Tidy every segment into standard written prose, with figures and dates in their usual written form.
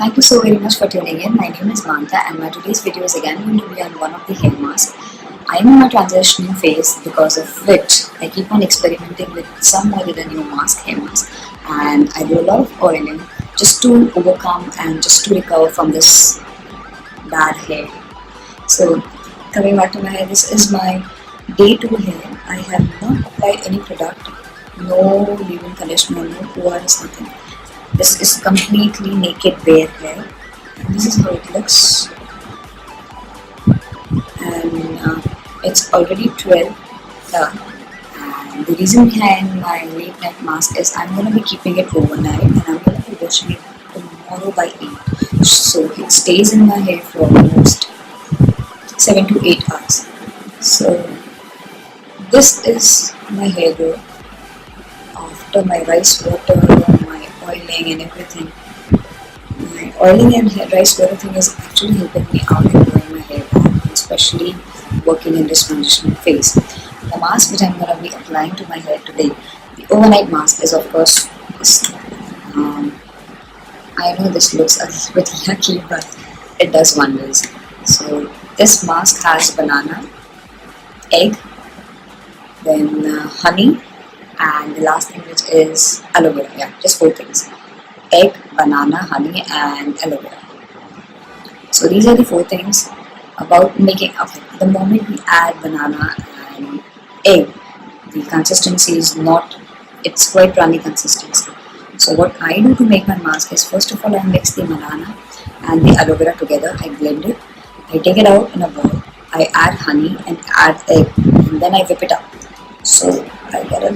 Thank you so very much for tuning in. My name is Manta and my today's video is again going to be on one of the hair masks. I am in my transitioning phase because of which I keep on experimenting with some or the new hair mask, and I do a lot of oiling just to overcome and just to recover from this bad hair. So coming back to my hair, this is my day 2 hair. I have not applied any product, no leave-in conditioner, no ORS, nothing. This is completely naked bare hair. And this is how it looks. And it's already 12 done. And the reason behind my late night mask is I'm going to be keeping it overnight and I'm going to be washing it tomorrow by 8. So it stays in my hair for almost 7 to 8 hours. So this is my hair growth after my rice water, my oiling and everything. My oiling and rice water thing is actually helping me out in growing my hair back, especially working in this transition phase. The mask which I'm going to be applying to my hair today, the overnight mask, is of course this. I know this looks a little bit yucky, but it does wonders. So this mask has banana, egg, then honey, and the last thing which is aloe vera. Yeah, just 4 things: egg, banana, honey, and aloe vera. So these are the 4 things about making. Okay, the moment we add banana and egg, the consistency is not. It's quite runny consistency. So what I do to make my mask is, first of all, I mix the banana and the aloe vera together. I blend it. I take it out in a bowl. I add honey and add egg, and then I whip it up. So I get a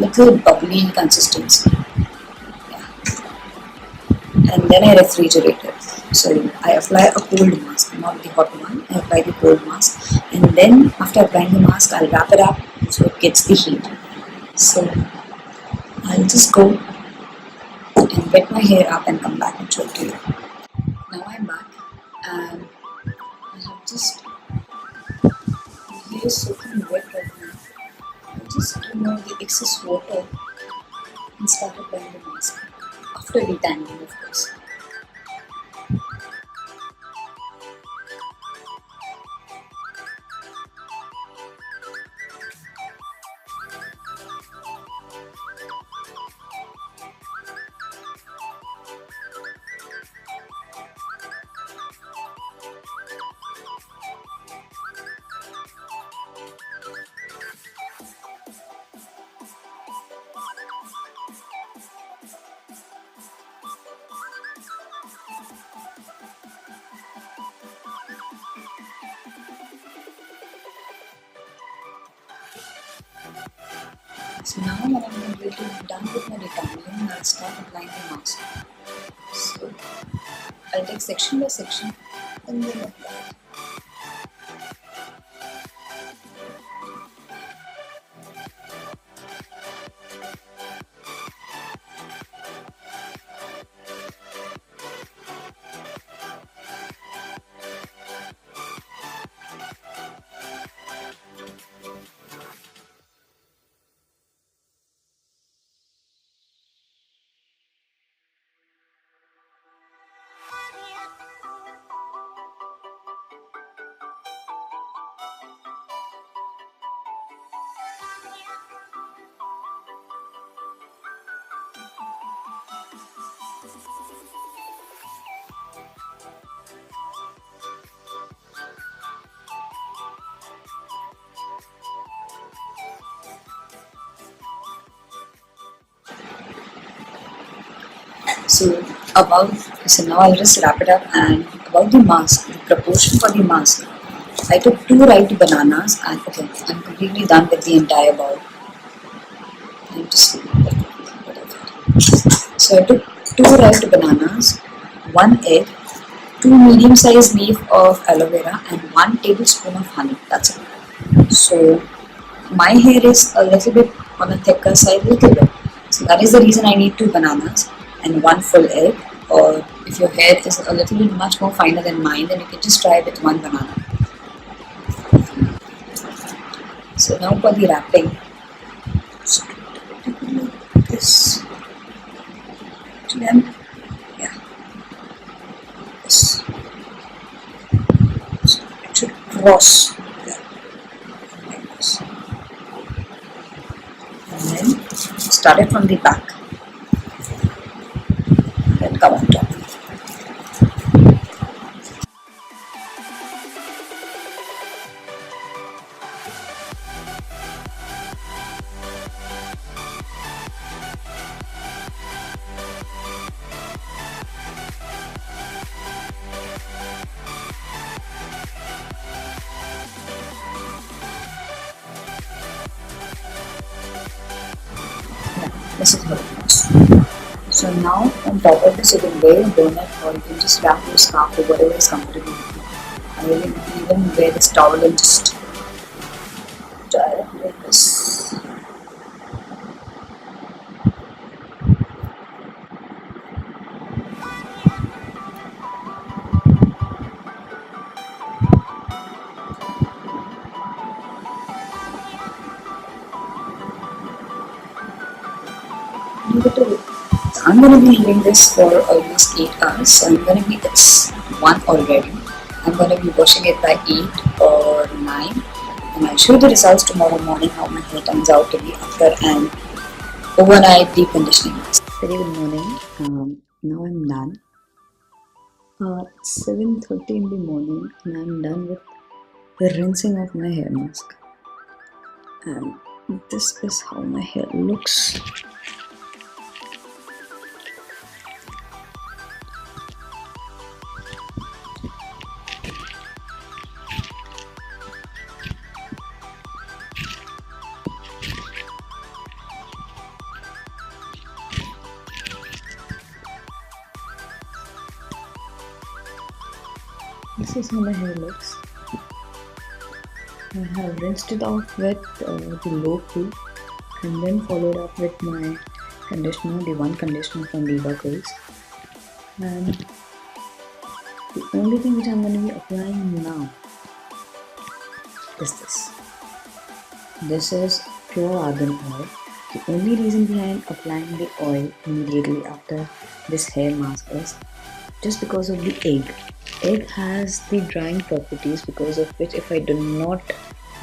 little bubbly consistency. Yeah. And then I refrigerate it. So I apply a cold mask, not the hot one. I apply the cold mask, and then after applying the mask, I'll wrap it up so it gets the heat. So I'll just go and wet my hair up and come back and show it to you. Now I'm back and I have just, my hair is soaking wet right now. I just remove the excess water and start applying the mask after detangling, of course. So now when I'm completely done with my detangling, I'll start applying the mask. So I'll take section by section and then apply. So now I'll just wrap it up. And about the mask, the proportion for the mask, I took 2 ripe bananas, and okay, I'm completely done with the entire bowl. I'm just So I took 2 ripe bananas, 1 egg, 2 medium-sized leaf of aloe vera, and 1 tablespoon of honey. That's it. So my hair is a little bit on a thicker side, little bit. So that is the reason I need 2 bananas and 1 full egg. Or if your hair is a little bit much more finer than mine, then you can just try with 1 banana. So now for the wrapping. So this. Yeah. wash. Yeah, like this. And then start it from the back. Then come on top. This is how it looks. So now on top of this you can wear a bonnet or you can just wrap your scarf or whatever is comfortable with you. And you can even wear this towel and just tie it like this. I'm going to be leaving this for almost 8 hours. So I'm going to be, it's 1 already. I'm going to be washing it by 8 or 9. And I'll show you the results tomorrow morning how my hair turns out to be after an overnight deep conditioning. Very good morning. Now I'm done. 7:30 in the morning and I'm done with the rinsing of my hair mask. And this is how my hair looks. This is how my hair looks. I have rinsed it off with the low cool and then followed up with my conditioner, the one conditioner from Diva Curls. And the only thing which I'm going to be applying now is this. This is pure argan oil. The only reason behind applying the oil immediately after this hair mask is just because of the egg. Egg has the drying properties because of which if I do not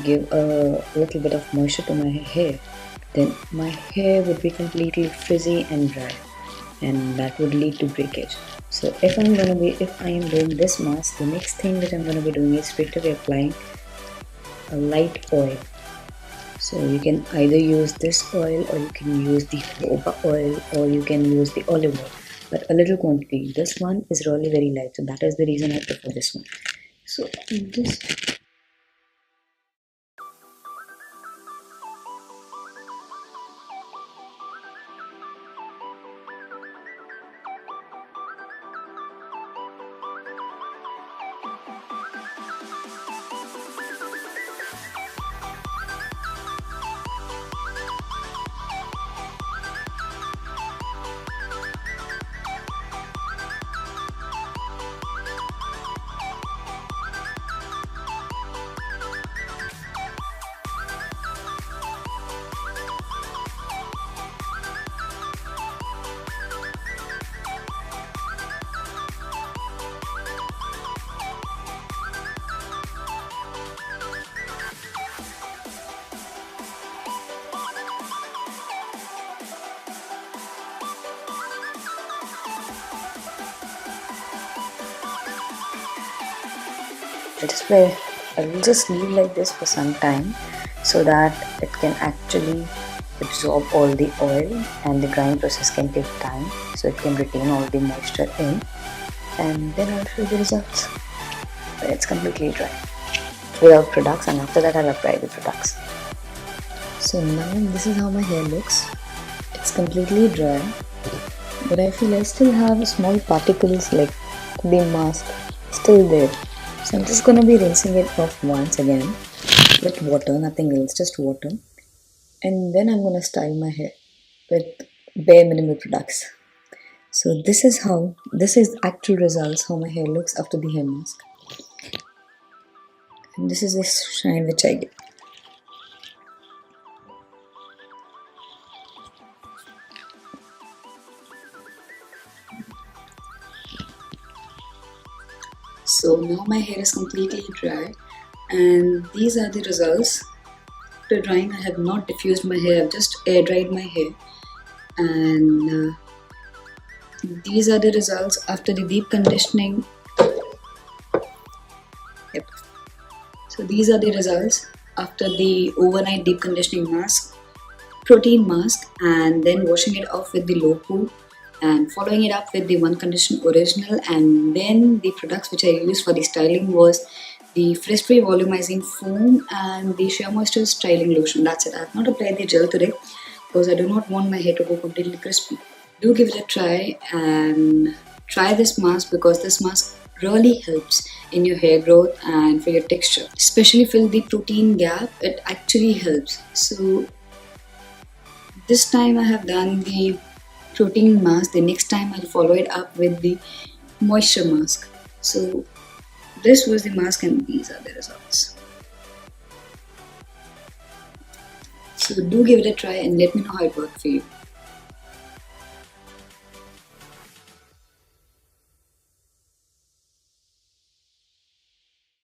give a little bit of moisture to my hair, then my hair would be completely frizzy and dry, and that would lead to breakage. So if I am doing this mask, the next thing that I'm going to be doing is straight away applying a light oil. So you can either use this oil or you can use the jojoba oil or you can use the olive oil, but a little quantity. This one is really very light, so that is the reason I prefer this one. So this I'll just leave like this for some time so that it can actually absorb all the oil and the drying process can take time, so it can retain all the moisture in, and then I'll show you the results when it's completely dry without products, and after that I'll apply the products. So now this is how my hair looks. It's completely dry, but I feel I still have small particles like the mask still there. So I'm just going to be rinsing it off once again with water, nothing else, just water. And then I'm going to style my hair with bare minimal products. So this is actual results, how my hair looks after the hair mask. And this is the shine which I get. So now my hair is completely dry, And these are the results. After drying, I have not diffused my hair, I've just air dried my hair. And these are the results after the deep conditioning. Yep. So these are the results after the overnight deep conditioning mask, protein mask, and then washing it off with the low cool and following it up with the one condition original. And then the products which I used for the styling was the Fresh Free Volumizing Foam and the Sheer Moisture Styling Lotion. That's it. I have not applied the gel today because I do not want my hair to go completely crispy. Do give it a try and try this mask because this mask really helps in your hair growth and for your texture. Especially fill the protein gap, it actually helps. So this time I have done the protein mask, the next time I'll follow it up with the moisture mask. So this was the mask and these are the results. So do give it a try and let me know how it worked for you.